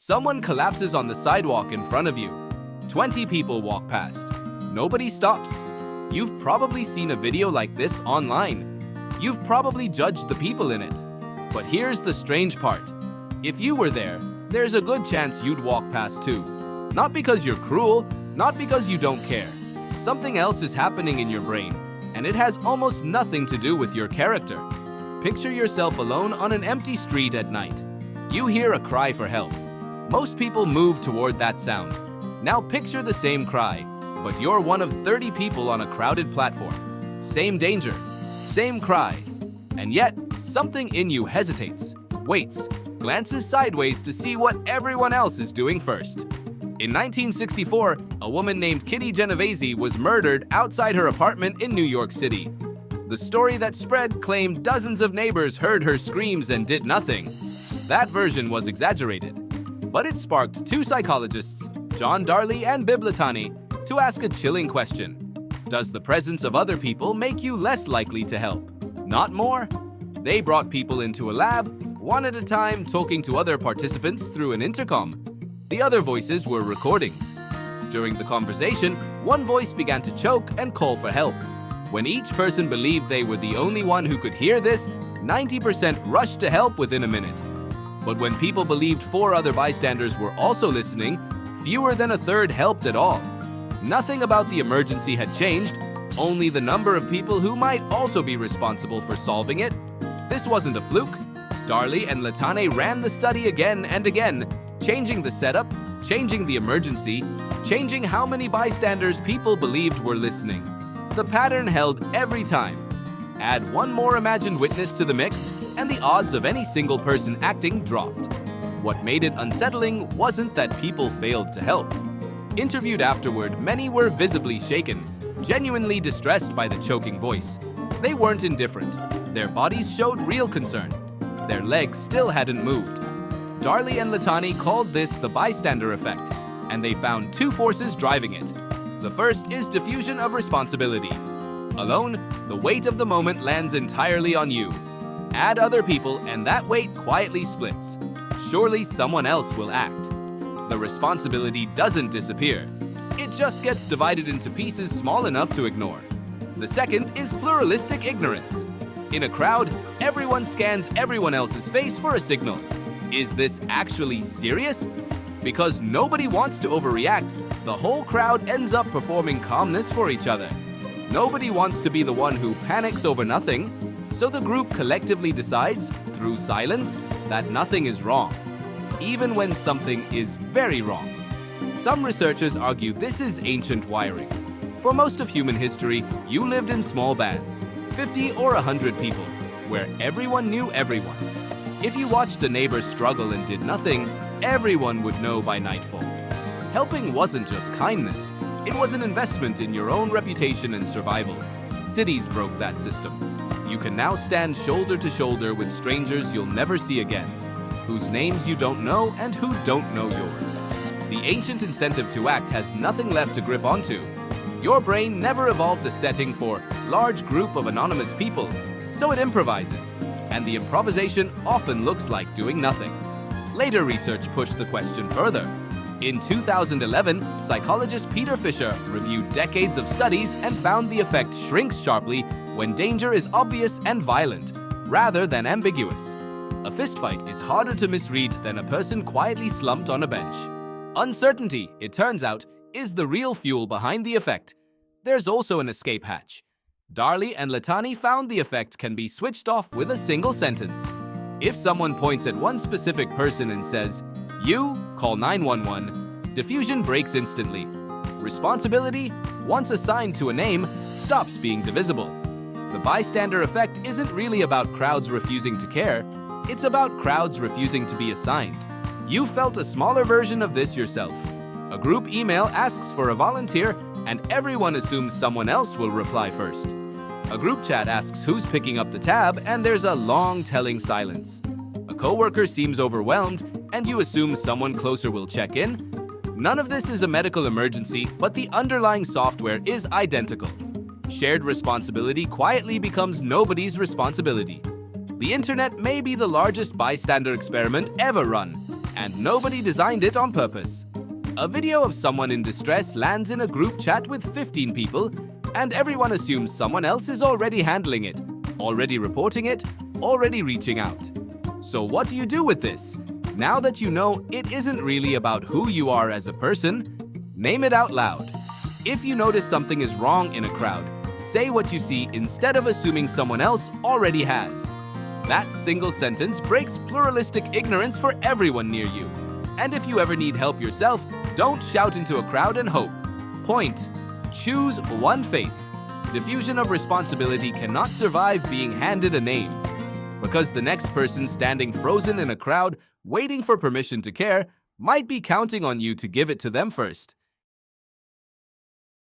Someone collapses on the sidewalk in front of you. 20 people walk past. Nobody stops. You've probably seen a video like this online. You've probably judged the people in it. But here's the strange part. If you were there, there's a good chance you'd walk past too. Not because you're cruel, not because you don't care. Something else is happening in your brain, and it has almost nothing to do with your character. Picture yourself alone on an empty street at night. You hear a cry for help. Most people move toward that sound. Now picture the same cry, but you're one of 30 people on a crowded platform. Same danger, same cry. And yet, something in you hesitates, waits, glances sideways to see what everyone else is doing first. In 1964, a woman named Kitty Genovese was murdered outside her apartment in New York City. The story that spread claimed dozens of neighbors heard her screams and did nothing. That version was exaggerated. But it sparked two psychologists, John Darley and Bib Latani, to ask a chilling question. Does the presence of other people make you less likely to help? Not more? They brought people into a lab, one at a time, talking to other participants through an intercom. The other voices were recordings. During the conversation, one voice began to choke and call for help. When each person believed they were the only one who could hear this, 90% rushed to help within a minute. But when people believed 4 other bystanders were also listening, fewer than a third helped at all. Nothing about the emergency had changed, only the number of people who might also be responsible for solving it. This wasn't a fluke. Darley and Latane ran the study again and again, changing the setup, changing the emergency, changing how many bystanders people believed were listening. The pattern held every time. Add one more imagined witness to the mix, and the odds of any single person acting dropped. What made it unsettling wasn't that people failed to help. Interviewed afterward, many were visibly shaken, genuinely distressed by the choking voice. They weren't indifferent. Their bodies showed real concern. Their legs still hadn't moved. Darley and Latani called this the bystander effect, and they found 2 forces driving it. The first is diffusion of responsibility. Alone, the weight of the moment lands entirely on you. Add other people, and that weight quietly splits. Surely someone else will act. The responsibility doesn't disappear. It just gets divided into pieces small enough to ignore. The second is pluralistic ignorance. In a crowd, everyone scans everyone else's face for a signal. Is this actually serious? Because nobody wants to overreact, the whole crowd ends up performing calmness for each other. Nobody wants to be the one who panics over nothing, so the group collectively decides, through silence, that nothing is wrong, even when something is very wrong. Some researchers argue this is ancient wiring. For most of human history, you lived in small bands, 50 or 100 people, where everyone knew everyone. If you watched a neighbor struggle and did nothing, everyone would know by nightfall. Helping wasn't just kindness, it was an investment in your own reputation and survival. Cities broke that system. You can now stand shoulder to shoulder with strangers you'll never see again, whose names you don't know and who don't know yours. The ancient incentive to act has nothing left to grip onto. Your brain never evolved a setting for large group of anonymous people, so it improvises, and the improvisation often looks like doing nothing. Later research pushed the question further. In 2011, psychologist Peter Fisher reviewed decades of studies and found the effect shrinks sharply when danger is obvious and violent, rather than ambiguous. A fistfight is harder to misread than a person quietly slumped on a bench. Uncertainty, it turns out, is the real fuel behind the effect. There's also an escape hatch. Darley and Latani found the effect can be switched off with a single sentence. If someone points at one specific person and says, "You, call 911, diffusion breaks instantly. Responsibility, once assigned to a name, stops being divisible. The bystander effect isn't really about crowds refusing to care, it's about crowds refusing to be assigned. You felt a smaller version of this yourself. A group email asks for a volunteer, and everyone assumes someone else will reply first. A group chat asks who's picking up the tab, and there's a long telling silence. A coworker seems overwhelmed, and you assume someone closer will check in. None of this is a medical emergency, but the underlying software is identical. Shared responsibility quietly becomes nobody's responsibility. The internet may be the largest bystander experiment ever run, and nobody designed it on purpose. A video of someone in distress lands in a group chat with 15 people, and everyone assumes someone else is already handling it, already reporting it, already reaching out. So what do you do with this? Now that you know it isn't really about who you are as a person, name it out loud. If you notice something is wrong in a crowd, say what you see instead of assuming someone else already has. That single sentence breaks pluralistic ignorance for everyone near you. And if you ever need help yourself, don't shout into a crowd and hope. Point. Choose one face. Diffusion of responsibility cannot survive being handed a name. Because the next person standing frozen in a crowd, waiting for permission to care, might be counting on you to give it to them first.